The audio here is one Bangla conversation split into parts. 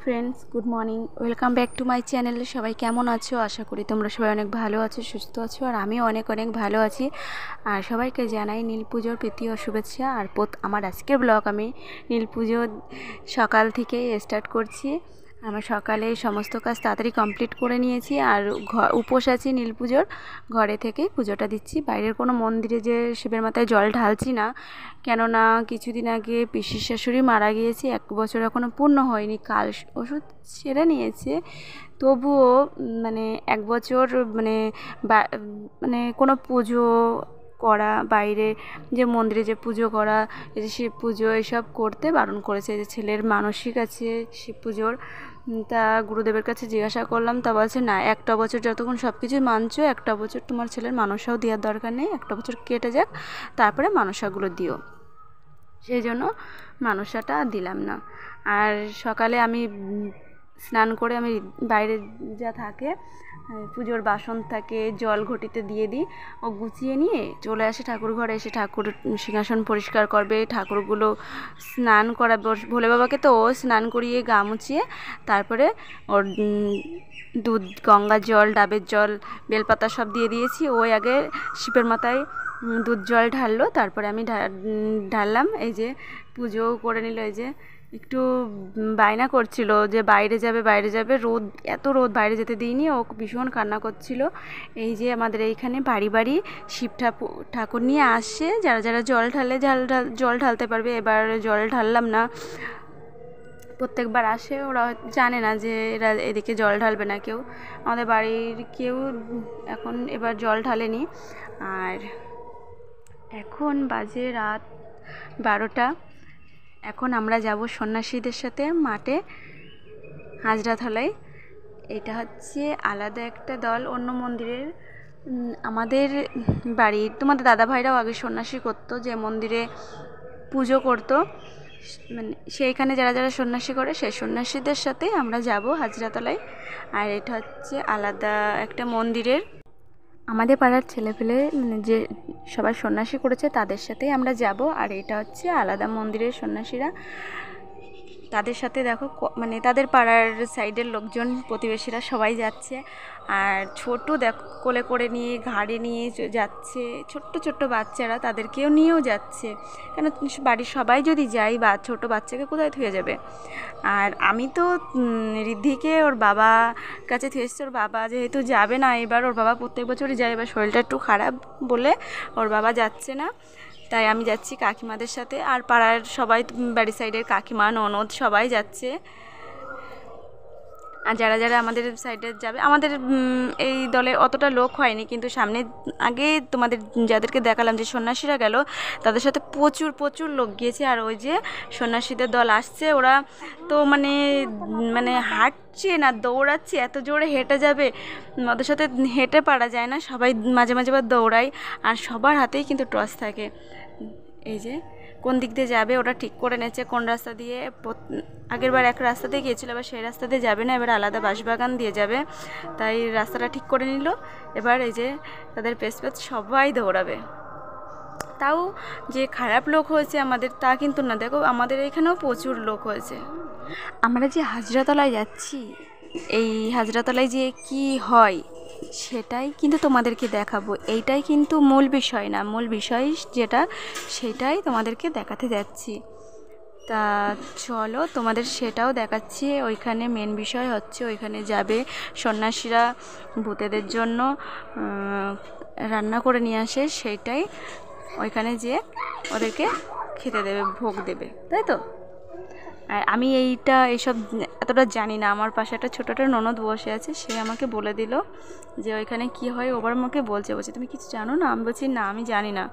Friends, good morning. Welcome back to my channel. সবাই কেমন আছো? আশা করি তোমরা সবাই অনেক ভালো আছো, সুস্থ আছো, আর আমিও অনেক অনেক ভালো আছি। আর সবাইকে জানাই নীল পুজোর প্রীতি ও শুভেচ্ছা। আর আমার আজকের ব্লগ আমি নীল পুজো সকাল থেকে স্টার্ট করছি। আমার সকালে সমস্ত কাজ তাড়াতাড়ি কমপ্লিট করে নিয়েছি, আর উপোস আছি নীল পুজোর। ঘরে থেকেই পুজোটা দিচ্ছি, বাইরের কোনো মন্দিরে যে শিবের মাথায় জল ঢালছি না। কেননা কিছুদিন আগে পিসির শাশুড়ি মারা গিয়েছে, 1 বছর এখনও পূর্ণ হয়নি। কাল ওষুধ সেরে নিয়েছে, তবুও মানে 1 বছর মানে মানে কোনো পুজো করা, বাইরে যে মন্দিরে যে পুজো করা, এই যে শিব পুজো, এসব করতে বারণ করেছে। যে ছেলের মানসিক আছে শিব পুজোর, তা গুরুদেবের কাছে জিজ্ঞাসা করলাম, তা বলছে না, 1টা বছর যতক্ষণ সব কিছুই মানছো, 1টা বছর তোমার ছেলের মানসাও দেওয়ার দরকার নেই, 1টা বছর কেটে যাক, তারপরে মানসাগুলো দিও। সেই জন্য মানসাটা দিলাম না। আর সকালে আমি স্নান করে আমি বাইরে যা থাকে পুজোর বাসন থাকে, জল ঘটিতে দিয়ে দিই, ও গুছিয়ে নিয়ে চলে আসে ঠাকুর ঘরে। এসে ঠাকুর সিংহাসন পরিষ্কার করবে, ঠাকুরগুলো স্নান করাবে। ভোলে বাবাকে তো ও স্নান করিয়ে গা মুছিয়ে তারপরে ওর দুধ, গঙ্গার জল, ডাবের জল, বেলপাতা সব দিয়ে দিয়েছি। ওই আগে শিবের মাথায় দুধ জল ঢাললো, তারপরে আমি ঢাললাম। এই যে পুজোও করে নিল। এই যে একটু বায়না করছিল যে বাইরে যাবে বাইরে যাবে, রোদ, এত রোদ, বাইরে যেতে দিইনি। ও ভীষণ কান্না করছিল। এই যে আমাদের এইখানে বাড়ি বাড়ি শিব ঠাকুর নিয়ে আসে, যারা যারা জল ঢালে জল ঢালতে পারবে। এবার জল ঢাললাম না, প্রত্যেকবার আসে, ওরা জানে না যে এরা এদিকে জল ঢালবে না কেউ। আমাদের বাড়ির কেউ এখন এবার জল ঢালেনি। আর এখন বাজে রাত 12টা। এখন আমরা যাব সন্ন্যাসীদের সাথে মাঠে হাজরাতলায়। এটা হচ্ছে আলাদা একটা দল, অন্য মন্দিরের। আমাদের বাড়ির তোমাদের দাদা ভাইরাও আগে সন্ন্যাসী করতো, যে মন্দিরে পুজো করতো, মানে সেইখানে যারা যারা সন্ন্যাসী করে সেই সন্ন্যাসীদের সাথে আমরা যাব হাজরাতলায়। আর এটা হচ্ছে আলাদা একটা মন্দিরের। আমাদের পাড়ার ছেলেপেলে মানে যে সবাই সন্ন্যাসী করেছে তাদের সাথেই আমরা যাব। আর এটা হচ্ছে আলাদা মন্দিরের সন্ন্যাসীরা, তাদের সাথে দেখো মানে তাদের পাড়ার সাইডের লোকজন, প্রতিবেশীরা সবাই যাচ্ছে। আর ছোট দেখো কোলে করে নিয়ে, ঘাড়ে নিয়ে যাচ্ছে, ছোট্ট ছোট্ট বাচ্চারা, তাদেরকেও নিয়েও যাচ্ছে। কেন বাড়ির সবাই যদি যাই, বা ছোট বাচ্চাকে কোথায় থুয়ে যাবে? আর আমি তো ঋদ্ধিকে ওর বাবা কাছে থুয়ে এসেছি। ওর বাবা যেহেতু যাবে না এবার, ওর বাবা প্রত্যেক বছরই যায়, এবার শরীরটা একটু খারাপ বলে ওর বাবা যাচ্ছে না, তাই আমি যাচ্ছি কাকিমাদের সাথে। আর পাড়ার সবাই, বাড়ির সাইডের কাকিমা, ননদ সবাই যাচ্ছে। আর যারা যারা আমাদের সাইডে যাবে, আমাদের এই দলে অতটা লোক হয়নি, কিন্তু সামনে আগে তোমাদের যাদেরকে দেখালাম যে সন্ন্যাসীরা গেল, তাদের সাথে প্রচুর প্রচুর লোক গিয়েছে। আর ওই যে সন্ন্যাসীদের দল আসছে, ওরা তো মানে মানে হাঁটছে না, দৌড়াচ্ছে, এত জোরে হেঁটে যাবে, ওদের সাথে হেঁটে পারা যায় না। সবাই মাঝে মাঝে আবার দৌড়ায়, আর সবার হাতেই কিন্তু টর্চ থাকে। এই যে কোন দিক দিয়ে যাবে ওরা ঠিক করে নিয়েছে, কোন রাস্তা দিয়ে। আগের বার এক রাস্তা দিয়ে গিয়েছিল, এবার সেই রাস্তা দিয়ে যাবে না, এবার আলাদা বাঁশবাগান দিয়ে যাবে, তাই রাস্তাটা ঠিক করে নিল। এবার এই যে তাদের পেছ সবাই দৌড়াবে। তাও যে খারাপ লোক হয়েছে আমাদের তা কিন্তু না, দেখো আমাদের এখানেও প্রচুর লোক হয়েছে। আমরা যে হাজরাতলায় যাচ্ছি, এই হাজরাতলায় যে কি হয় সেটাই কিন্তু তোমাদেরকে দেখাবো। এইটাই কিন্তু মূল বিষয় না, মূল বিষয় যেটা সেটাই তোমাদেরকে দেখাতে যাচ্ছি। তা চলো তোমাদের সেটাও দেখাচ্ছি। ওইখানে মেন বিষয় হচ্ছে, ওইখানে যাবে সন্ন্যাসীরা, ভূতেদের জন্য রান্না করে নিয়ে আসে, সেইটাই ওইখানে যেয়ে ওদেরকে খেতে দেবে, ভোগ দেবে, তাই তো। আর আমি এইসব এতটা জানি না। আমার পাশে একটা ছোটো একটা ননদ বসে আছে, সে আমাকে বলে দিল যে ওইখানে কি হয়। ওবার আমাকে বলছে তুমি কিছু জানো না? আমি বলছি না, আমি জানি না।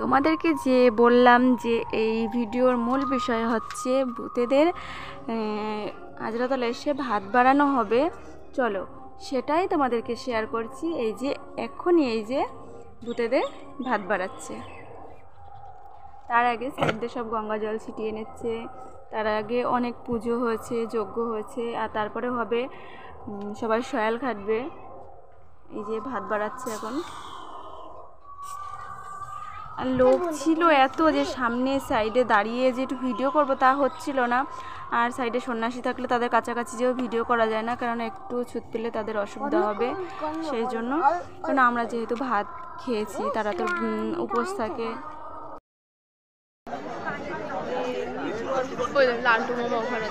তোমাদেরকে যে বললাম যে এই ভিডিওর মূল বিষয় হচ্ছে ভূতেদের হাজরাতলে এসে ভাত বাড়ানো হবে। চলো সেটাই তোমাদেরকে শেয়ার করছি। এই যে এখনই এই যে ভূতেদের ভাত বাড়াচ্ছে, তার আগে সাইডে সব গঙ্গা জল ছিটিয়ে নিচ্ছে, তার আগে অনেক পুজো হয়েছে, যজ্ঞ হয়েছে, আর তারপরে হবে সবাই সয়াল খাটবে। এই যে ভাত বাড়াচ্ছে এখন। আর লোক ছিল এত যে সামনে সাইডে দাঁড়িয়ে যে একটু ভিডিও করবো তা হচ্ছিল না। আর সাইডে সন্ন্যাসী থাকলে তাদের কাছাকাছি যেও ভিডিও করা যায় না, কারণ একটু ছুত পেলে তাদের অসুবিধা হবে। সেই জন্য, কারণ আমরা যেহেতু ভাত খেয়েছি তারা তো উপোস থাকে। লালটু মামা ওখানে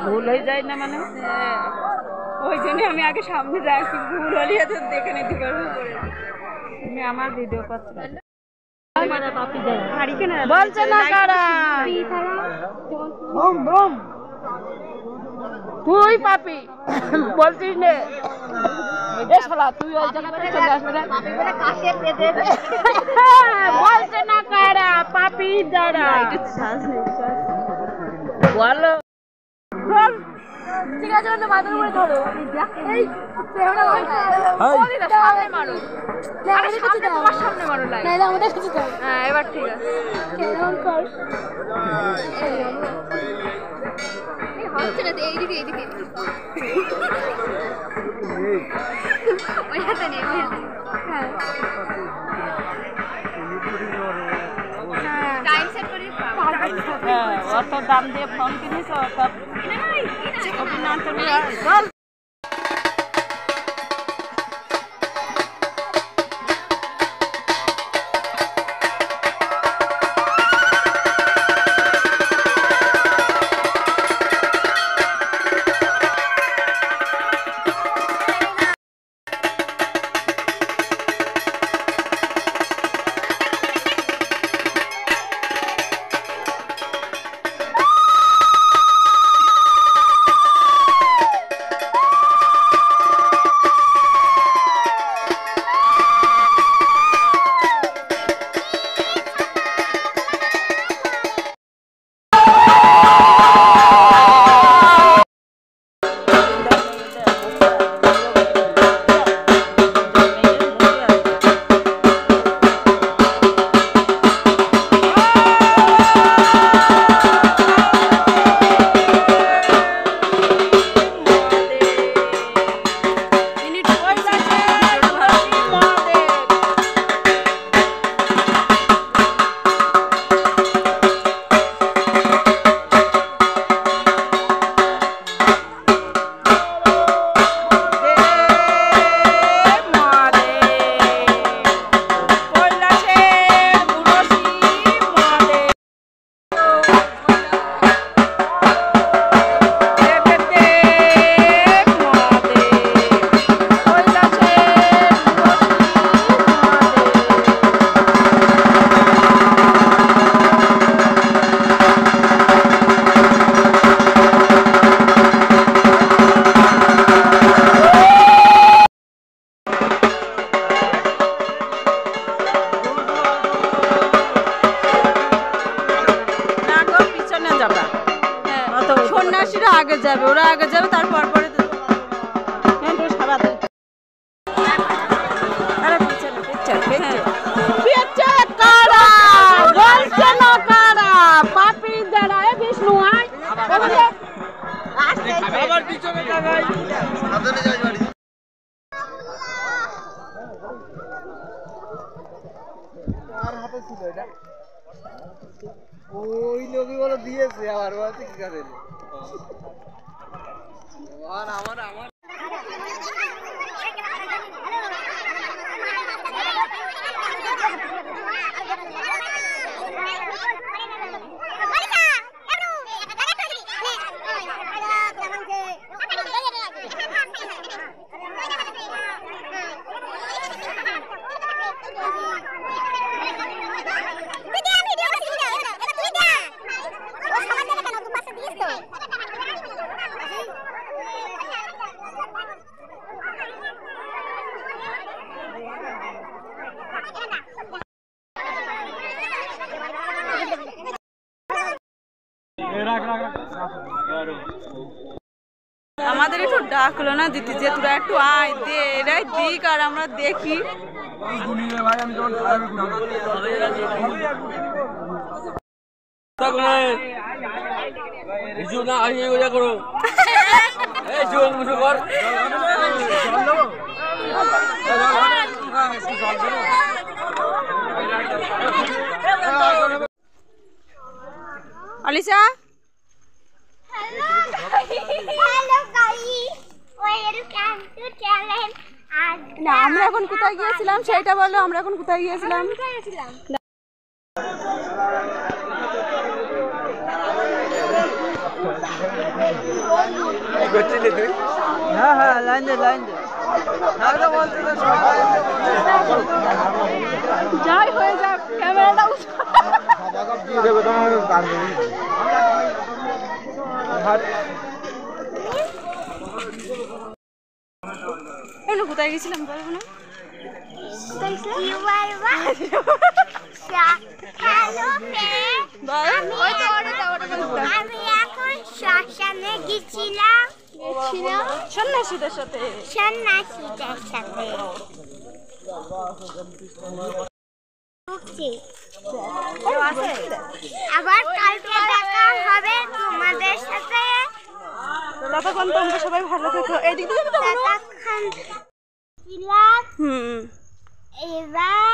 ভুল হয়ে যায় না, মানে ওই জন্য আমি আগে সামনে রাখি, ভুল হলে তো দেখে নিতে পারবো। তুমি আমার ভিডিও করছো বলছে না কারা, তুই পাপি বলছিস নে, তুই ওই জায়গাতে চলে আসবে না। বলছে না কারা পাপি যারা, বলো ঠিক আছে, মাথার উপরে ধরো। সামনে মারো, হ্যাঁ এবার ঠিক আছে। হচ্ছে না এইদিকে, এইদিকে ওই হাতে নেই, ওই হাতে। হ্যাঁ টাইম সেট করে অত দাম দিয়ে ফোন কিনিস, সন্ন্যাসীরা আগে যাবে, ওরা আগে যাবে, তারপর পরে পিছনে আর হাতে ছিল এটা ওই লোকই বলে দিয়েছে আবার বলছে কি করে আর আমার আমার আমাদের একটু ডাকলো না দিতে যে তোরা একটু আয় দে এরাই দিক আর আমরা দেখি আলিশা না আমরা এখন কোথায় গিয়েছিলাম সেটা বলো আমরা এখন কোথায় গিয়েছিলাম হ্যাঁ হ্যাঁ লাইন দে যাই হয়ে যাক ক্যামেরাটা কোথায় গেছিলাম বলবো না আমি এখন শ্মশানে গেছিলাম সন্ন্যাসীদের সাথে আবার কালকে দেখা হবে তোমাদের সাথে। ততক্ষণ তোমরা সবাই ভালো থেকো। এদিক দিয়ে এবার